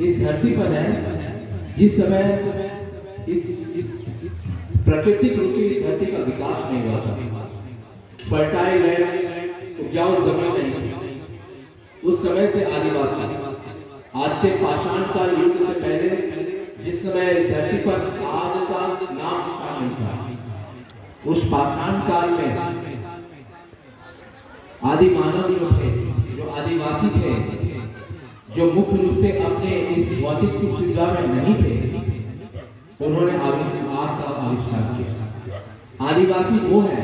इस धरती पर है जिस समय इस प्राकृतिक रूप से इस धरती का विकास नहीं हुआ था, फर्टाइल लैंड, उपजाऊ जमीन नहीं, उस समय से आदिवासी, आज से पाषाण काल युग से पहले जिस समय इस धरती पर आग का नाम निशान नहीं था, उस पाषाण काल में आदि मानव जो थे, जो आदिवासी थे, जो मुख्य रूप से अपने इस भौतिक सुख सुविधा में नहीं थे, उन्होंने आग का आविष्कार किया। आदिवासी वो है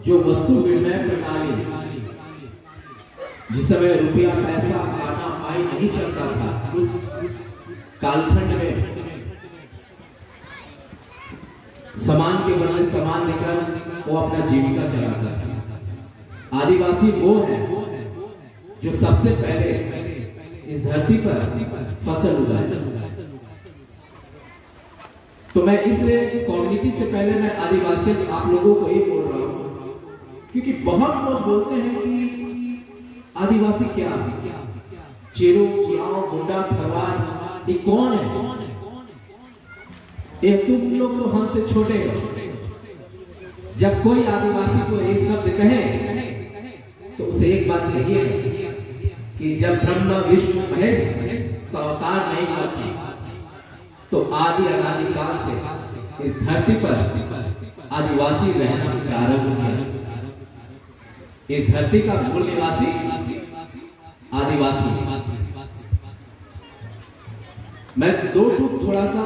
जो वस्तु विनिमय प्रणाली, जिस समय रुपया पैसा आना पाई नहीं चलता था, उस कालखंड में सामान के बदले सामान लेकर वो अपना जीविका चलाता था। आदिवासी वो है जो सबसे पहले इस धरती पर फसल उगाए। तो मैं इसलिए कम्युनिटी से पहले मैं आदिवासी आप लोगों को ये बोल रहा हूँ, क्योंकि बहुत लोग बोलते हैं कि आदिवासी क्या है, चेरो, उरांव, मुंडा, खरवार, ये कौन है? ये तुम लोग तो हमसे छोटे हो। जब कोई आदिवासी को ये शब्द कहे तो उसे एक बात कहिए कि जब ब्रह्मा विष्णु महेश का अवतार नहीं हुआ था, तो आदि अनादि काल से इस धरती पर आदिवासी रहना प्रारंभ किया। इस धरती का मूल निवासी आदिवासी। मैं दो टूक थोड़ा सा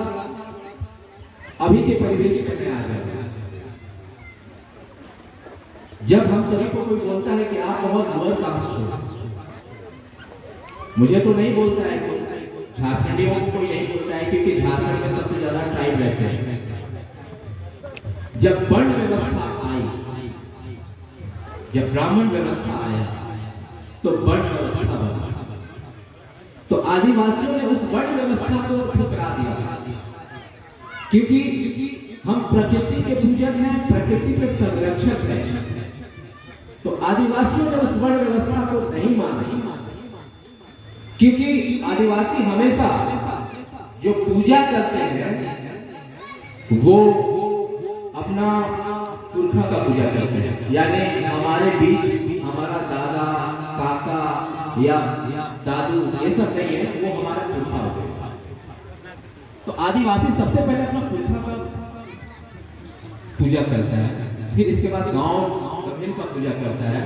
अभी के परिवेश में आ गया। जब हम सभी को कोई बोलता है कि आप बहुत लोअर कास्ट हो, मुझे तो नहीं बोलता है, झारखंडियों को कोई नहीं बोलता है, क्योंकि झारखंड में सबसे ज्यादा ट्राइब रहते हैं। जब वर्ण व्यवस्था आई, जब ब्राह्मण व्यवस्था आया, तो वर्ण व्यवस्था बना। तो आदिवासियों ने उस वर्ण व्यवस्था को ठुकरा दिया, क्योंकि हम प्रकृति के पूजक हैं, प्रकृति के संरक्षक हैं। तो आदिवासियों ने उस वर्ण व्यवस्था को नहीं माना, क्योंकि आदिवासी हमेशा जो पूजा करते हैं वो अपना पुरखा का पूजा करते हैं। यानी हमारे बीच हमारा दादा, काका या दादू ये सब नहीं है, वो हमारा पुरखा होते हैं। तो आदिवासी सबसे पहले अपना पुरखा का पूजा करता है, फिर इसके बाद गांव गमीन का पूजा करता है।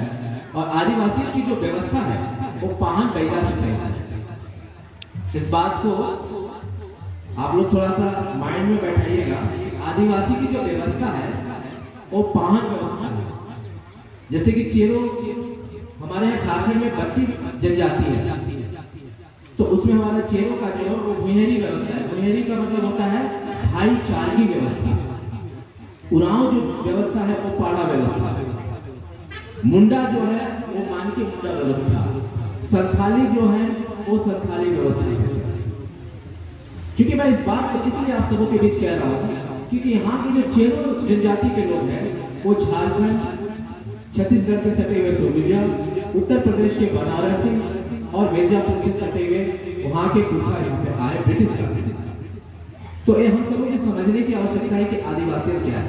और आदिवासी की जो व्यवस्था है वो पाहन बैदा से चलता है। इस बात को आप लोग थोड़ा सा माइंड में बैठाइएगा। आदिवासी की जो व्यवस्था है वो पाहन व्यवस्था है। जैसे कि चेरो, हमारे यहाँ झारखंड में 32 जनजाति है, तो उसमें हमारा चेरो का जो वो भुइंहेरी व्यवस्था है। भुइंहेरी का मतलब होता है भाईचारगी व्यवस्था। उरांव जो व्यवस्था है वो पाड़ा व्यवस्था। मुंडा जो है वो मानकी मुंडा व्यवस्था। संथाली जो है वो संथाली व्यवस्था। क्योंकि मैं इस बात को इसलिए आप सबों के बीच कह रहा हूँ, क्योंकि यहाँ के जो चेरो जनजाति के लोग हैं वो झारखंड, छत्तीसगढ़ के सटे हुए सरगुजा, उत्तर प्रदेश के बनारस और मिर्जापुर से सटे हुए वहाँ के पुरखा यहाँ पे आए ब्रिटिश का। तो ये हम सबको ये समझने की आवश्यकता है कि आदिवासियत क्या है।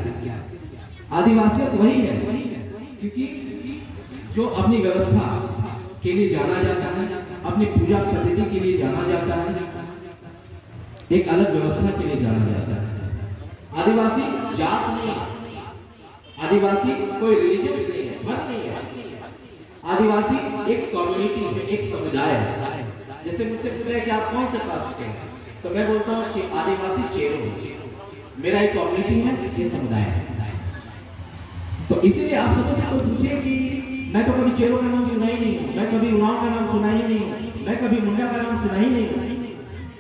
आदिवासियत वही है क्योंकि जो अपनी व्यवस्था के लिए जाना जाता है, अपनी पूजा पद्धति के लिए जाना जाता है, एक अलग व्यवस्था के लिए जाना जाता है। आदिवासी जात नहीं है, आदिवासी कोई रिलीजियस नहीं है, धर्म नहीं है। आदिवासी एक कम्युनिटी है, एक समुदाय है। जैसे मुझसे पूछ रहे हैं कि आप कौन से कास्ट के हैं, तो मैं बोलता हूँ आदिवासी चेरो। मेरा एक कम्युनिटी है, ये समुदाय है। तो इसीलिए आप सबसे कोई पूछे कि मैं तो कभी चेरो का नाम सुना ही नहीं हूँ, मैं कभी उरांव का नाम सुना ही नहीं हूँ, मैं कभी मुंडा का नाम सुना ही नहीं हूँ,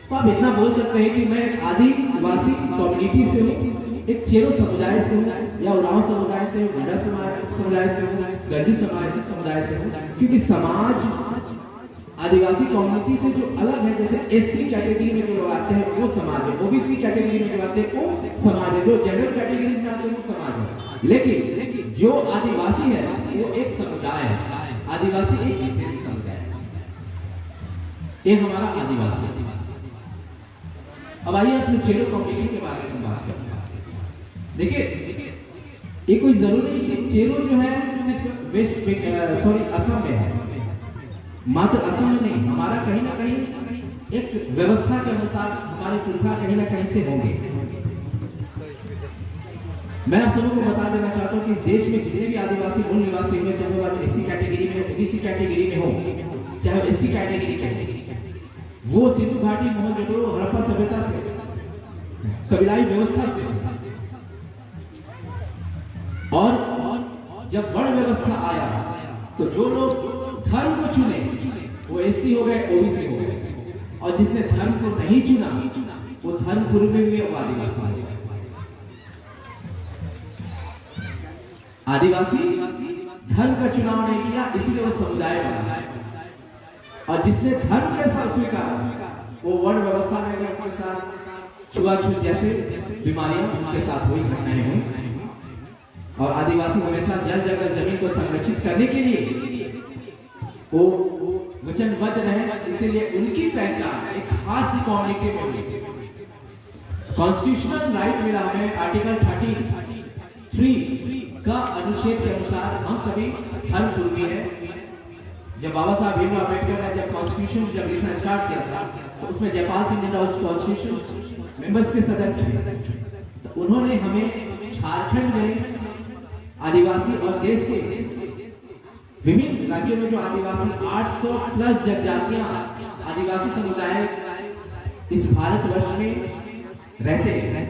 तो आप इतना बोल सकते हैं कि मैं आदिवासी कम्युनिटी से हूँ, एक चेरो समुदाय से हूँ, या उरांव समुदाय से हूँ, मुंडा समुदाय से हूँ, गढ़ी समुदाय से हूँ। क्योंकि समाज आदिवासी कम्युनिटी से जो अलग है, जैसे एससी कैटेगरी में जो लोग आते हैं वो समाज है, ओबीसी कैटेगरी में जो आते हैं वो समाज है, जो जनरल कैटेगरी में आते हैं वो समाज है। लेकिन जो आदिवासी है वो एक समुदाय है। आदिवासी एक विशेष समुदाय है, ये हमारा आदिवासी है। अब आइए अपने चेरो कम्युनिटी के बारे में बात करते हैं। देखिए ये कोई जरूरी नहीं कि चेरो जो है सिर्फ वेस्ट असम में है, मात्र असम में नहीं, हमारा कहीं ना कहीं एक व्यवस्था के अनुसार हमारे पुरखा कहीं ना कहीं से होंगे। मैं आप सबको बता देना चाहता हूँ कि इस देश में जितने भी आदिवासी मूल निवासी हुए, चाहे वो एससी कैटेगरी में हो, ओबीसी कैटेगरी में हो, चाहे वो एसटी कैटेगरी के, वो सिंधु घाटी मोहनजोदड़ो हड़प्पा सभ्यता से, कबीलाई व्यवस्था से, और जब वर्ण व्यवस्था आया तो जो लोग धर्म को चुने वो एससी हो गए, ओबीसी हो गए, और जिसने धर्म को नहीं चुना वो धर्मपुर में भी आदिवासी। आदिवासी धर्म का चुनाव नहीं किया, इसलिए वो समुदाय बना, और जिसने धर्म के साथ स्वीकारा वो वर्ण व्यवस्था में के साथ छुआछूत जैसे बीमारियां उनके साथ हुई, घटनाएं हुई। और आदिवासी हमेशा जल जगह जमीन को संरक्षित करने के लिए वो वचनबद्ध रहे, इसीलिए उनकी पहचान एक खास कम्युनिटी में हुई। कॉन्स्टिट्यूशनल राइट मिला हमें आर्टिकल 33 का अनुच्छेद के अनुसार हम सभी धर्मपूर्वी हैं। जब बाबा साहब भीमराव अम्बेडकर ने जब कॉन्स्टिट्यूशन जब लिखना स्टार्ट किया था तो उसमें जयपाल सिंह जिन्ना उस कॉन्स्टिट्यूशन मेंबर्स के सदस्य थे, तो उन्होंने हमें झारखंड में आदिवासी और देश के विभिन्न राज्यों में जो आदिवासी 800 प्लस जनजातियां आदिवासी समुदाय इस भारतवर्ष में रहते हैं,